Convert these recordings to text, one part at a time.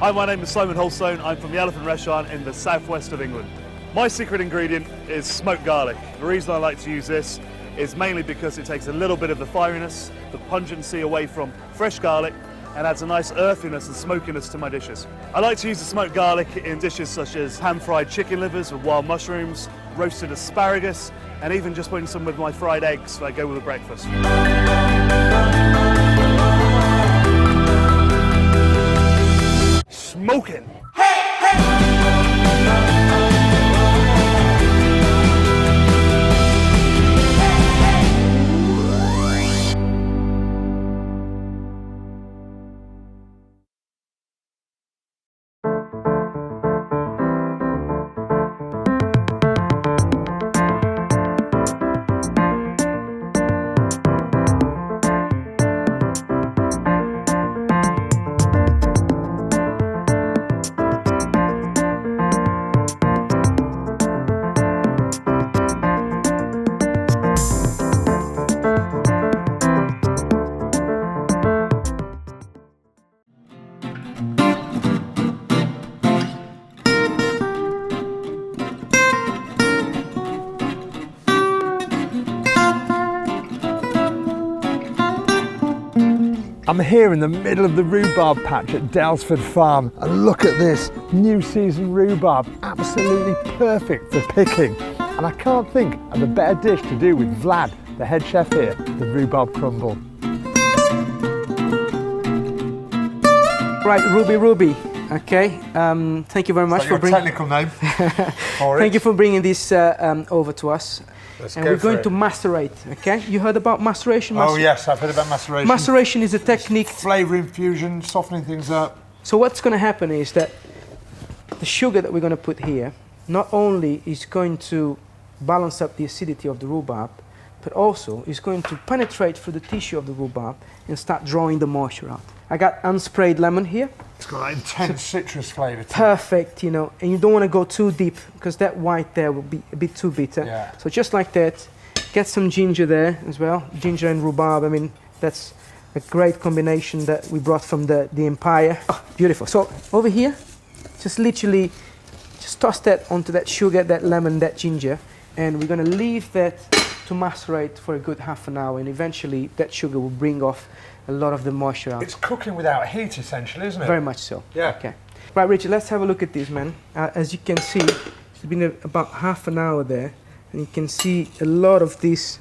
Hi, my name is Simon Holstone. I'm from the Elephant Restaurant in the southwest of England. My secret ingredient is smoked garlic. The reason I like to use this is mainly because it takes a little bit of the fieriness, the pungency away from fresh garlic, and adds a nice earthiness and smokiness to my dishes. I like to use the smoked garlic in dishes such as pan-fried chicken livers with wild mushrooms, roasted asparagus, and even just putting some with my fried eggs that I go with the breakfast. Smoking. I'm here in the middle of the rhubarb patch at Dalesford Farm, and look at this new season rhubarb, absolutely perfect for picking. And I can't think of a better dish to do with Vlad, the head chef here, the rhubarb crumble. Right, Ruby. Okay, thank you very much for bringing. Technical name. Thank you for bringing this over to us. And we're going to macerate, okay? You heard about maceration? Oh yes, I've heard about maceration. Maceration is a technique. Flavour infusion, softening things up. So what's going to happen is that the sugar that we're going to put here not only is going to balance up the acidity of the rhubarb, but also is going to penetrate through the tissue of the rhubarb and start drawing the moisture out. I got unsprayed lemon here. It's got that intense citrus flavour to it. Perfect, you know, and you don't want to go too deep because that white there will be a bit too bitter. Yeah. So just like that, get some ginger there as well. Ginger and rhubarb, I mean, that's a great combination that we brought from the Empire. Oh, beautiful. So over here, just literally, just toss that onto that sugar, that lemon, that ginger, and we're going to leave that to macerate for a good half an hour, and eventually that sugar will bring off a lot of the moisture out. It's cooking without heat essentially, isn't it? Very much so. Yeah. Okay. Right, Richard, let's have a look at this, man. As you can see, it's been about half an hour there, and you can see a lot of this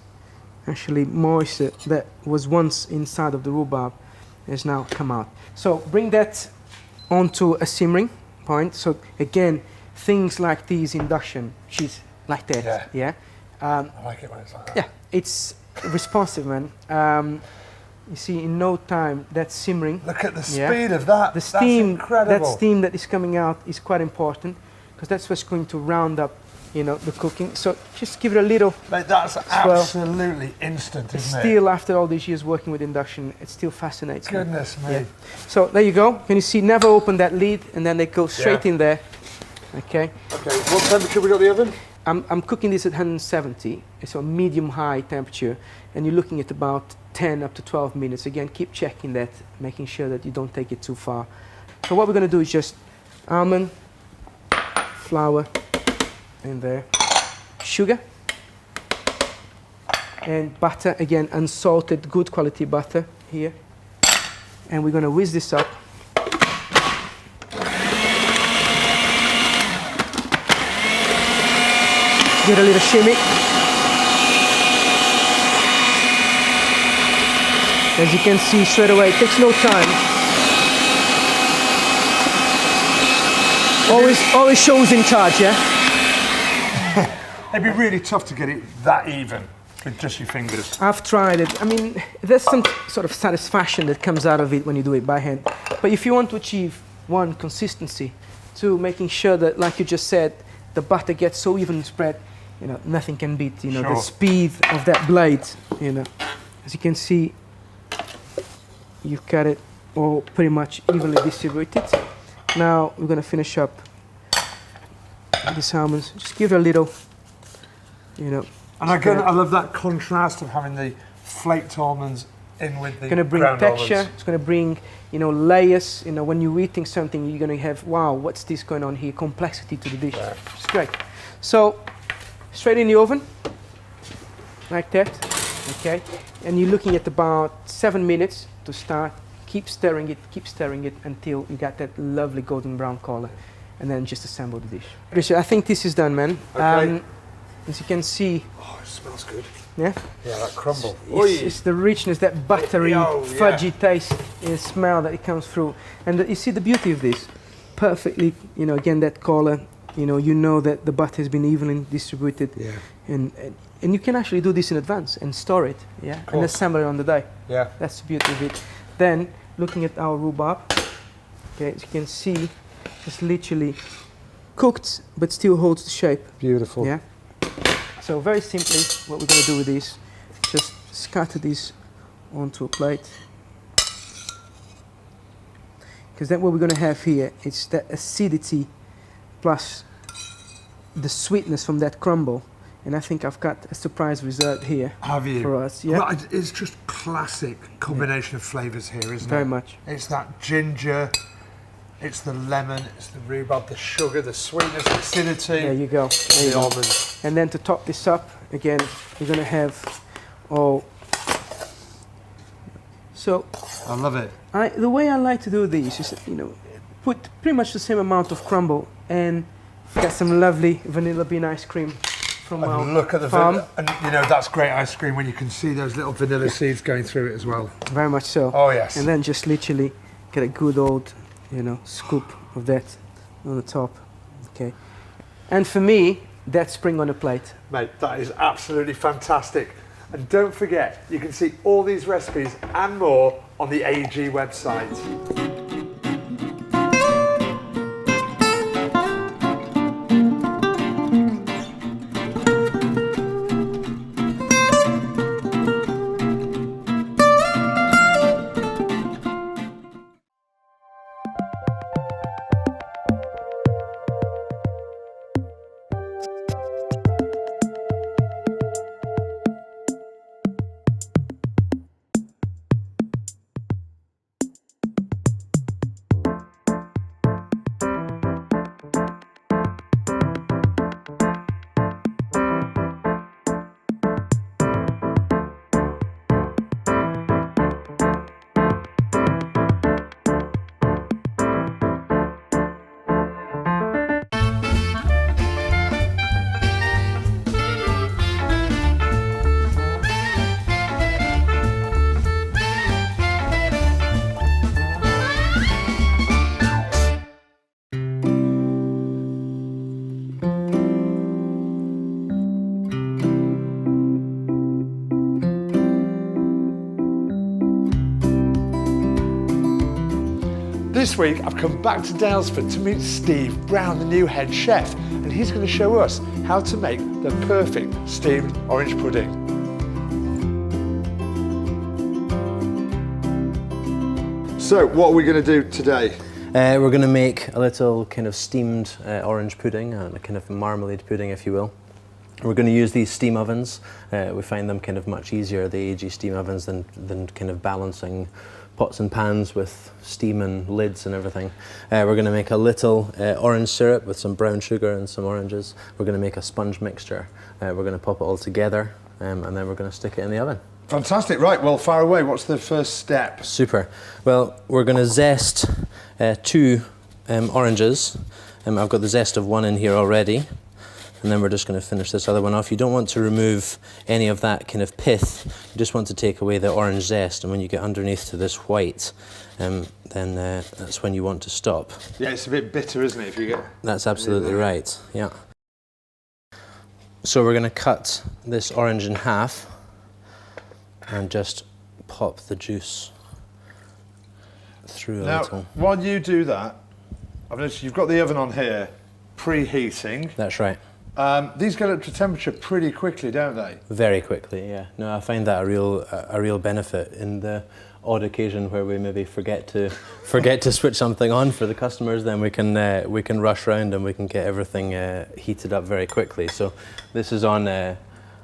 actually moisture that was once inside of the rhubarb has now come out. So bring that onto a simmering point. So again, things like these induction, she's like that. Yeah. I like it when it's like that. Yeah, it's responsive, man. You see, in no time, that's simmering. Look at the speed of that. The steam, that's incredible. that steam that is coming out is quite important because that's what's going to round up, you know, the cooking. So just give it a little. Like that's absolutely instant, isn't it? Still, after all these years working with induction, it still fascinates me. Goodness me. Yeah. So there you go. Can you see? Never open that lid, and then they go straight in there. Okay. Okay. What temperature we got the oven? I'm cooking this at 170. It's a medium-high temperature, and you're looking at about 10 up to 12 minutes. Again, keep checking that, making sure that you don't take it too far. So what we're going to do is just almond, flour in there, sugar, and butter. Again, unsalted, good quality butter here. And we're going to whisk this up. Give it a little shimmy. As you can see straight away, it takes no time. Always shows in charge, yeah? It'd be really tough to get it that even with just your fingers. I've tried it. I mean, there's some sort of satisfaction that comes out of it when you do it by hand. But if you want to achieve, one, consistency, two, making sure that, like you just said, the butter gets so even spread, you know, nothing can beat, you know, the speed of that blade, you know. As you can see, you've got it all pretty much evenly distributed. Now we're going to finish up these almonds. Just give it a little, you know. And again, I love that contrast of having the flaked almonds in with the Going to bring ground texture. almonds. It's going to bring, you know, layers. You know, when you're eating something, you're going to have, wow, what's this going on here? Complexity to the dish. Yeah. It's great. So, straight in the oven, like that. Okay, and you're looking at about 7 minutes to start. Keep stirring it until you get that lovely golden brown color, and then just assemble the dish. Richard, I think this is done, man. Okay. As you can see, Oh, it smells good. yeah, Yeah, that crumble. it's the richness, that buttery, Oh, yeah. fudgy taste and smell that it comes through. And you see the beauty of this, perfectly, you know, again that color, you know that the butter has been evenly distributed, Yeah. and you can actually do this in advance and store it, yeah, and course. assemble it on the day. Yeah. That's the beauty of it. Then, looking at our rhubarb, okay, as you can see, it's literally cooked, but still holds the shape. Beautiful. Yeah. So very simply, what we're going to do with this, just scatter this onto a plate. Because then what we're going to have here is that acidity plus the sweetness from that crumble. And I think I've got a surprise result here Have you? for us. Yeah, Well, it's just classic combination of flavours here, isn't very it? much. It's that ginger, it's the lemon, it's the rhubarb, the sugar, the sweetness, the acidity, There you go. There you the go. almonds. And then to top this up, again, you're going to have, so I love it. the way I like to do these is, you know, put pretty much the same amount of crumble and get some lovely vanilla bean ice cream from our And look at the farm. and you know that's great ice cream when you can see those little vanilla seeds going through it as well. Very much so. Oh yes. And then just literally get a good old, you know, scoop of that on the top. Okay. And for me, that's spring on a plate. Mate, that is absolutely fantastic. And don't forget, you can see all these recipes and more on the AEG website. This week I've come back to Daylesford to meet Steve Brown, the new head chef, and he's going to show us how to make the perfect steamed orange pudding. So what are we going to do today? We're going to make a little kind of steamed orange pudding, and a kind of marmalade pudding, if you will. We're going to use these steam ovens. We find them kind of much easier, the AEG steam ovens, than kind of balancing pots and pans with steam and lids and everything. We're going to make a little orange syrup with some brown sugar and some oranges. We're going to make a sponge mixture. We're going to pop it all together, and then we're going to stick it in the oven. Fantastic, right, well fire away, what's the first step? Super. Well, we're going to zest 2 oranges. I've got the zest of 1 in here already. And then we're just going to finish this other one off. You don't want to remove any of that kind of pith. You just want to take away the orange zest. And when you get underneath to this white, then that's when you want to stop. Yeah, it's a bit bitter, isn't it, if you get... That's absolutely right, yeah. So we're going to cut this orange in half and just pop the juice through a Now, little. while you do that, I've noticed you've got the oven on here, preheating. That's right. These get up to temperature pretty quickly, don't they? Very quickly, yeah. No, I find that a real benefit in the odd occasion where we maybe forget to switch something on for the customers. Then we can rush around and we can get everything heated up very quickly. So this is on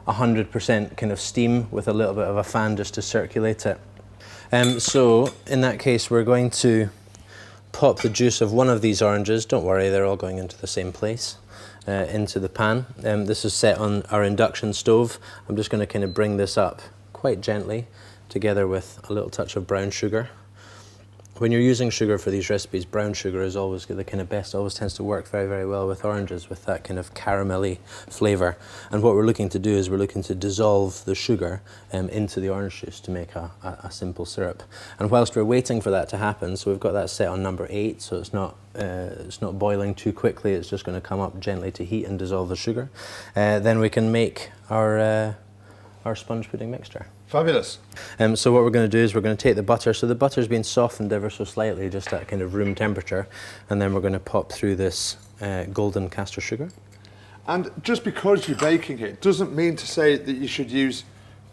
100% kind of steam with a little bit of a fan just to circulate it. So in that case, we're going to pop the juice of one of these oranges. Don't worry, they're all going into the same place, into the pan. This is set on our induction stove. I'm just going to kind of bring this up quite gently, together with a little touch of brown sugar. When you're using sugar for these recipes, brown sugar is always the kind of best, always tends to work very, very well with oranges, with that kind of caramelly flavour. And what we're looking to do is we're looking to dissolve the sugar into the orange juice to make a simple syrup. And whilst we're waiting for that to happen, so we've got that set on number 8, so it's not boiling too quickly, it's just going to come up gently to heat and dissolve the sugar. Then we can make our sponge pudding mixture. Fabulous. So what we're going to do is we're going to take the butter. So the butter's been softened ever so slightly, just at kind of room temperature, and then we're going to pop through this golden castor sugar. And just because you're baking it doesn't mean to say that you should use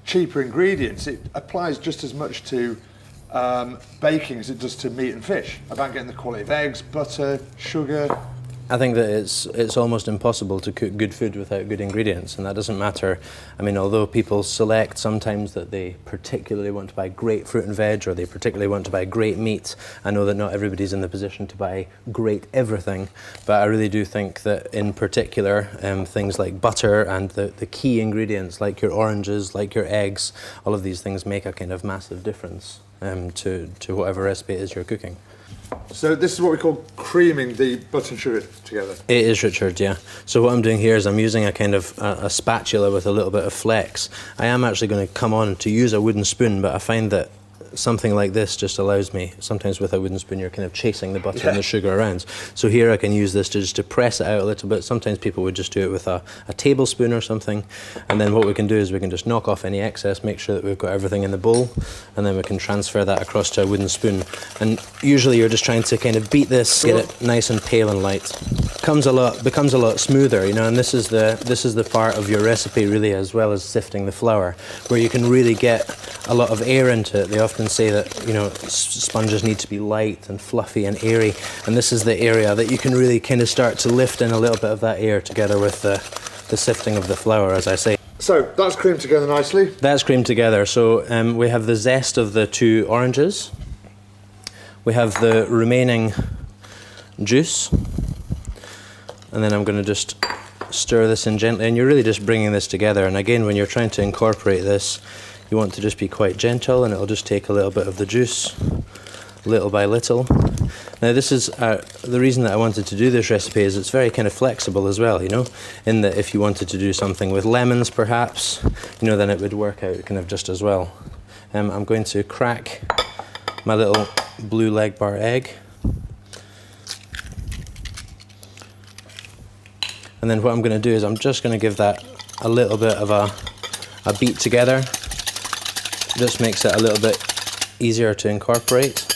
cheaper ingredients. It applies just as much to baking as it does to meat and fish, about getting the quality of eggs, butter, sugar. I think that it's almost impossible to cook good food without good ingredients, and that doesn't matter. I mean, although people select sometimes that they particularly want to buy great fruit and veg, or they particularly want to buy great meat, I know that not everybody's in the position to buy great everything, but I really do think that in particular things like butter and the key ingredients like your oranges, like your eggs, all of these things make a kind of massive difference to whatever recipe it is you're cooking. So this is what we call creaming the butter and sugar together. It is, Richard, yeah. So what I'm doing here is I'm using a kind of a spatula with a little bit of flex. I am actually going to come on to use a wooden spoon, but I find that something like this just allows me, sometimes with a wooden spoon you're kind of chasing the butter and the sugar around. So here I can use this just to press it out a little bit. Sometimes people would just do it with a tablespoon or something. And then what we can do is we can just knock off any excess, make sure that we've got everything in the bowl, and then we can transfer that across to a wooden spoon. And usually you're just trying to kind of beat this, get it nice and pale and light. Becomes a lot smoother, you know, and this is the part of your recipe really, as well as sifting the flour, where you can really get a lot of air into it. They often say that, you know, sponges need to be light and fluffy and airy, and this is the area that you can really kind of start to lift in a little bit of that air together with the sifting of the flour, as I say. So that's creamed together nicely. That's creamed together. So we have the zest of the 2 oranges. We have the remaining juice, and then I'm going to just stir this in gently, and you're really just bringing this together. And again, when you're trying to incorporate this, you want to just be quite gentle, and it'll just take a little bit of the juice, little by little. Now this is the reason that I wanted to do this recipe is it's very kind of flexible as well, you know, in that if you wanted to do something with lemons perhaps, you know, then it would work out kind of just as well. I'm going to crack my little blue leg bar egg. And then what I'm going to do is I'm just going to give that a little bit of a beat together. Just makes it a little bit easier to incorporate.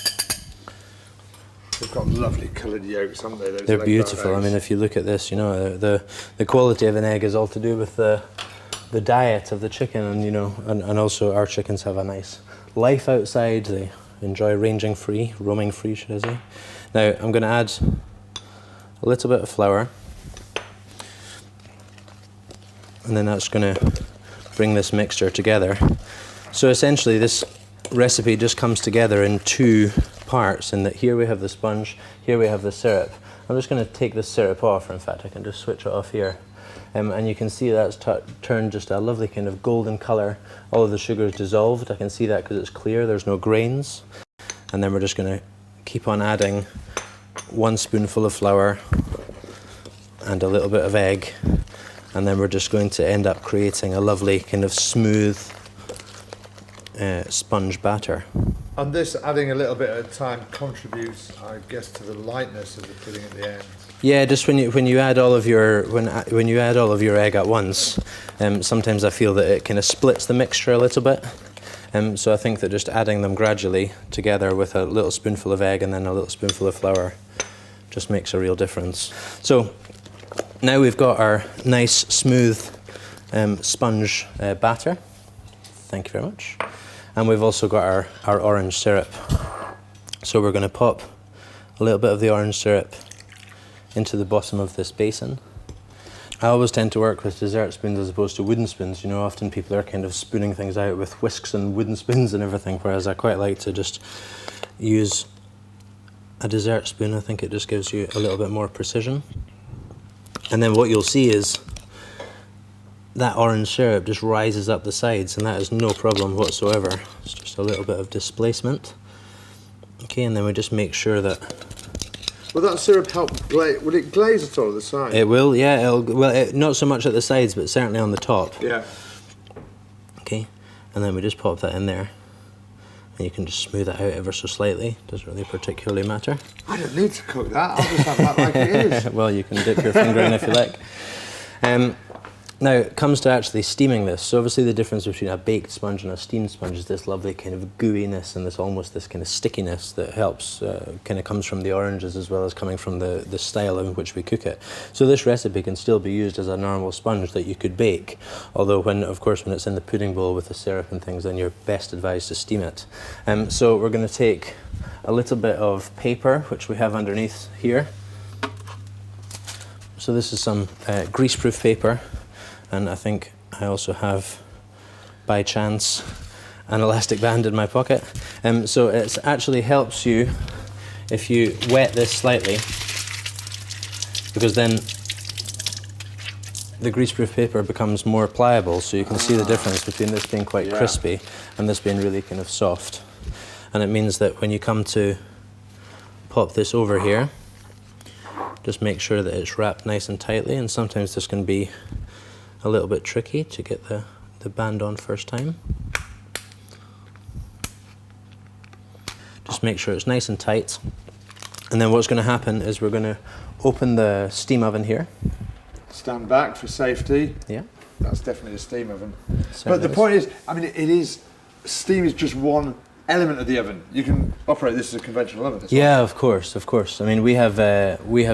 They've got lovely coloured yolks, haven't they? They're beautiful. I mean, if you look at this, you know, the quality of an egg is all to do with the diet of the chicken, and you know, and also our chickens have a nice life outside. They enjoy roaming free, should I say. Now I'm going to add a little bit of flour, and then that's going to bring this mixture together. So essentially this recipe just comes together in 2 parts, in that here we have the sponge, here we have the syrup. I'm just going to take the syrup off, or in fact I can just switch it off here. And you can see that's turned just a lovely kind of golden colour. All of the sugar is dissolved. I can see that because it's clear, there's no grains. And then we're just going to keep on adding 1 spoonful of flour and a little bit of egg. And then we're just going to end up creating a lovely kind of smooth sponge batter. And this, adding a little bit at a time, contributes, I guess, to the lightness of the pudding at the end. Yeah, just when you add all of your when you add all of your egg at once, sometimes I feel that it kind of splits the mixture a little bit. So I think that just adding them gradually together with a little spoonful of egg and then a little spoonful of flour just makes a real difference. So now we've got our nice smooth sponge batter. Thank you very much. And we've also got our orange syrup. So we're going to pop a little bit of the orange syrup into the bottom of this basin. I always tend to work with dessert spoons as opposed to wooden spoons. You know, often people are kind of spooning things out with whisks and wooden spoons and everything, whereas I quite like to just use a dessert spoon. I think it just gives you a little bit more precision. And then what you'll see is that orange syrup just rises up the sides, and that is no problem whatsoever. It's just a little bit of displacement. Okay, and then we just make sure that Will that syrup help glaze? Will it glaze at all at the side? it will, yeah, not so much at the sides, but certainly on the top. Yeah. Okay, and then we just pop that in there. And you can just smooth it out ever so slightly. Doesn't really particularly matter. I don't need to cook that. I'll just have that like it is. Well, you can dip your finger in if you like. Now, it comes to actually steaming this. So obviously the difference between a baked sponge and a steamed sponge is this lovely kind of gooiness and this almost this kind of stickiness that helps, kind of comes from the oranges as well as coming from the style in which we cook it. So this recipe can still be used as a normal sponge that you could bake, although of course when it's in the pudding bowl with the syrup and things, then you're best advised to steam it. So we're going to take a little bit of paper, which we have underneath here. So this is some greaseproof paper. And I think I also have, by chance, an elastic band in my pocket. So it actually helps you if you wet this slightly, because then the greaseproof paper becomes more pliable, so you can see the difference between this being quite crispy and this being really kind of soft. And it means that when you come to pop this over here, just make sure that it's wrapped nice and tightly, and sometimes this can be a little bit tricky to get the band on first time. Just make sure it's nice and tight. And then what's going to happen is we're going to open the steam oven here. Stand back for safety. Yeah. That's definitely a steam oven. Certainly But the point is, I mean, steam is just one element of the oven. You can operate this as a conventional oven. Yeah, of course. I mean, we have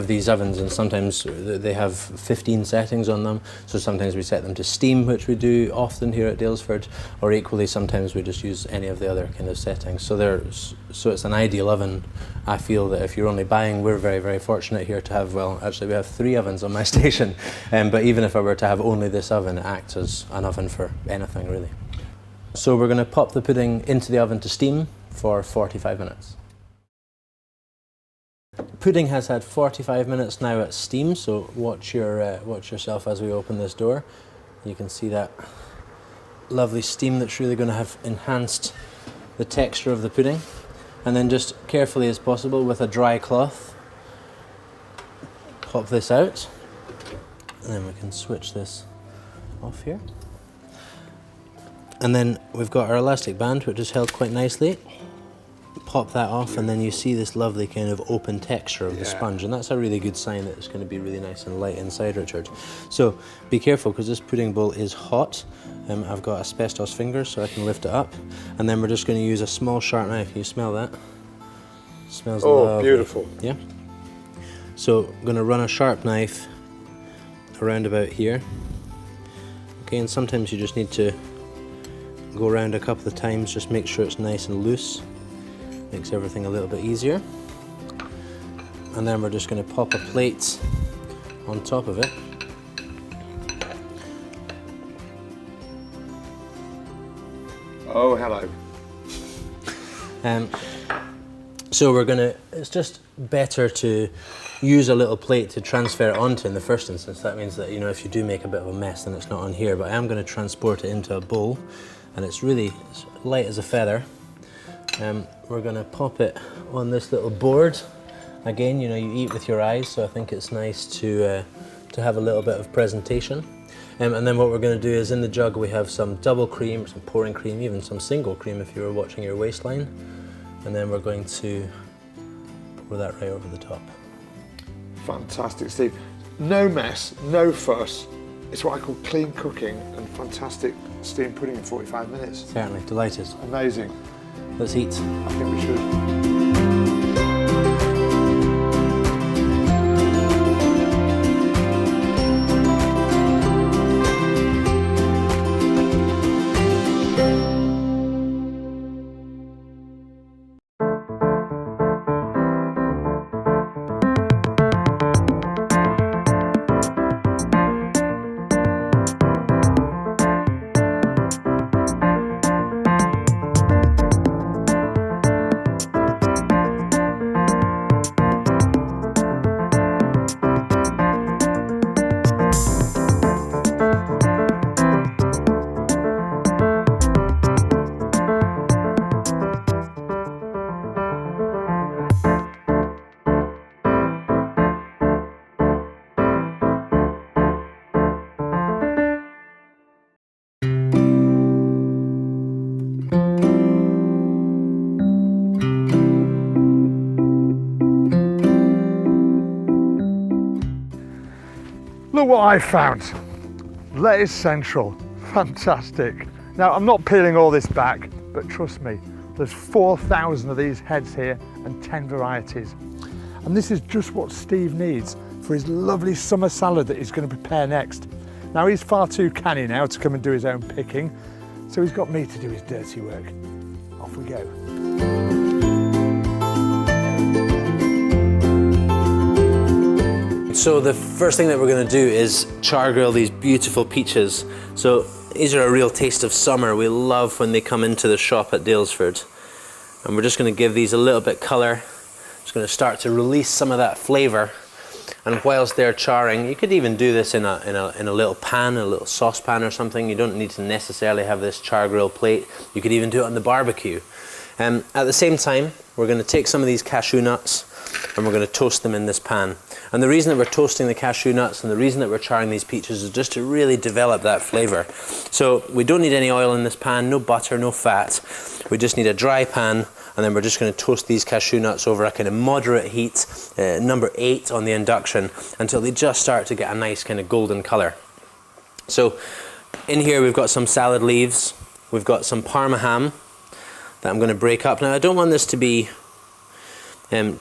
these ovens, and sometimes they have 15 settings on them. So sometimes we set them to steam, which we do often here at Daylesford, or equally sometimes we just use any of the other kind of settings. So it's an ideal oven. I feel that if you're only buying, we're very, very fortunate here to have, well, actually we have 3 ovens on my station. But even if I were to have only this oven, it acts as an oven for anything really. So we're going to pop the pudding into the oven to steam for 45 minutes. Pudding has had 45 minutes now at steam, so watch yourself as we open this door. You can see that lovely steam that's really going to have enhanced the texture of the pudding. And then just carefully as possible with a dry cloth, pop this out, and then we can switch this off here. And then we've got our elastic band, which is held quite nicely. Pop that off, and then you see this lovely kind of open texture of the sponge, and that's a really good sign that it's going to be really nice and light inside, Richard. So be careful, because this pudding bowl is hot. I've got asbestos fingers, so I can lift it up, and then we're just going to use a small sharp knife. Can you smell that? It smells lovely. Beautiful. Yeah. So I'm going to run a sharp knife around about here. Okay, and sometimes you just need to go around a couple of times, just make sure it's nice and loose. Makes everything a little bit easier. And then we're just going to pop a plate on top of it. Oh, hello. So it's just better to use a little plate to transfer it onto in the first instance. That means that, you know, if you do make a bit of a mess, then it's not on here. But I am going to transport it into a bowl, and it's light as a feather. We're going to pop it on this little board. Again, you know, you eat with your eyes, so I think it's nice to have a little bit of presentation. And then what we're going to do is, in the jug we have some double cream, some pouring cream, even some single cream if you were watching your waistline. And then we're going to pour that right over the top. Fantastic, Steve. No mess, no fuss. It's what I call clean cooking, and fantastic steamed pudding in 45 minutes. Certainly, delighted. Amazing. Let's eat. I think we should. Look what I found. Lettuce Central, fantastic. Now I'm not peeling all this back, but trust me, there's 4,000 of these heads here and 10 varieties. And this is just what Steve needs for his lovely summer salad that he's going to prepare next. Now he's far too canny now to come and do his own picking, so he's got me to do his dirty work. Off we go. So the first thing that we're going to do is char grill these beautiful peaches. So these are a real taste of summer. We love when they come into the shop at Daylesford. And we're just going to give these a little bit colour. Just going to start to release some of that flavour. And whilst they're charring, you could even do this in a little pan, a little saucepan or something. You don't need to necessarily have this char grill plate. You could even do it on the barbecue. At the same time, we're going to take some of these cashew nuts and we're going to toast them in this pan. And the reason that we're toasting the cashew nuts and the reason that we're charring these peaches is just to really develop that flavour. So we don't need any oil in this pan, no butter, no fat. We just need a dry pan, and then we're just going to toast these cashew nuts over a kind of moderate heat, number 8 on the induction, until they just start to get a nice kind of golden colour. So in here we've got some salad leaves, we've got some Parma ham that I'm going to break up. Now I don't want this to be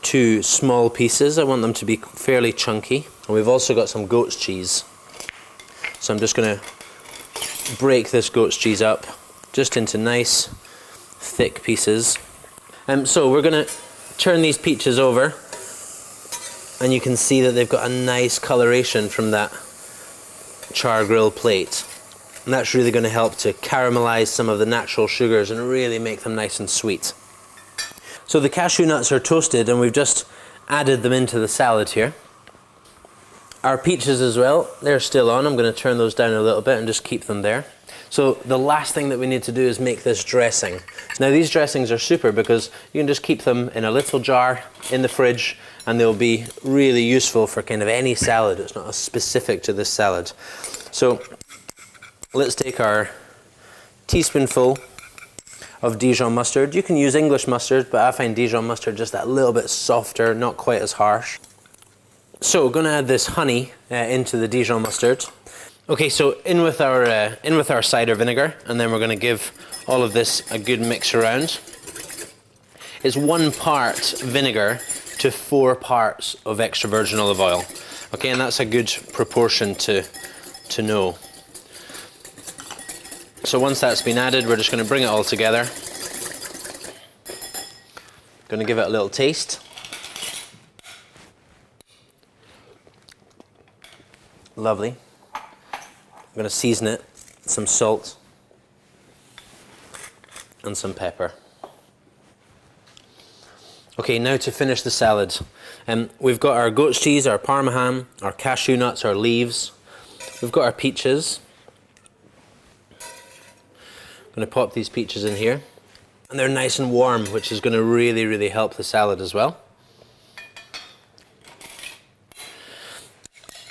two small pieces, I want them to be fairly chunky. And we've also got some goat's cheese. So I'm just going to break this goat's cheese up just into nice thick pieces. So we're going to turn these peaches over, and you can see that they've got a nice coloration from that char grill plate. And that's really going to help to caramelize some of the natural sugars and really make them nice and sweet. So the cashew nuts are toasted and we've just added them into the salad here. Our peaches as well, they're still on. I'm going to turn those down a little bit and just keep them there. So the last thing that we need to do is make this dressing. Now these dressings are super because you can just keep them in a little jar in the fridge and they'll be really useful for kind of any salad. It's not specific to this salad. So let's take our teaspoonful of Dijon mustard. You can use English mustard, but I find Dijon mustard just that little bit softer, not quite as harsh. So we're going to add this honey into the Dijon mustard. Okay, so in with our cider vinegar, and then we're going to give all of this a good mix around. It's 1 part vinegar to 4 parts of extra virgin olive oil. Okay, and that's a good proportion to know. So once that's been added, we're just going to bring it all together. Going to give it a little taste. Lovely. I'm going to season it, some salt and some pepper. Okay, now to finish the salad. We've got our goat's cheese, our Parma ham, our cashew nuts, our leaves. We've got our peaches. I'm going to pop these peaches in here. And they're nice and warm, which is going to really, really help the salad as well.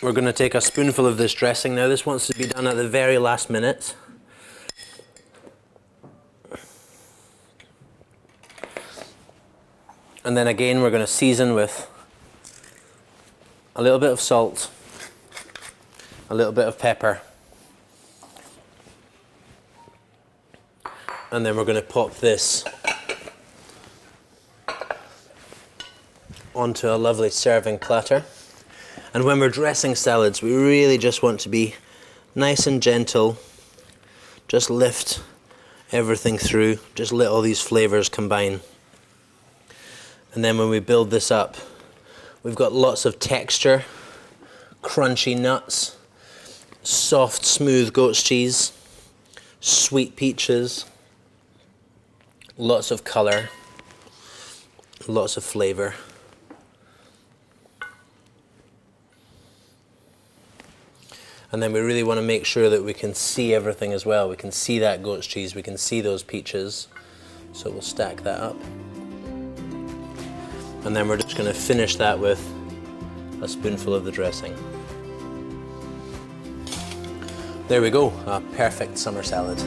We're going to take a spoonful of this dressing now. This wants to be done at the very last minute. And then again, we're going to season with a little bit of salt, a little bit of pepper. And then we're going to pop this onto a lovely serving platter. And when we're dressing salads, we really just want to be nice and gentle. Just lift everything through. Just let all these flavors combine. And then when we build this up, we've got lots of texture, crunchy nuts, soft, smooth goat's cheese, sweet peaches, lots of color, lots of flavor. And then we really want to make sure that we can see everything as well. We can see that goat's cheese, we can see those peaches. So we'll stack that up. And then we're just going to finish that with a spoonful of the dressing. There we go, a perfect summer salad.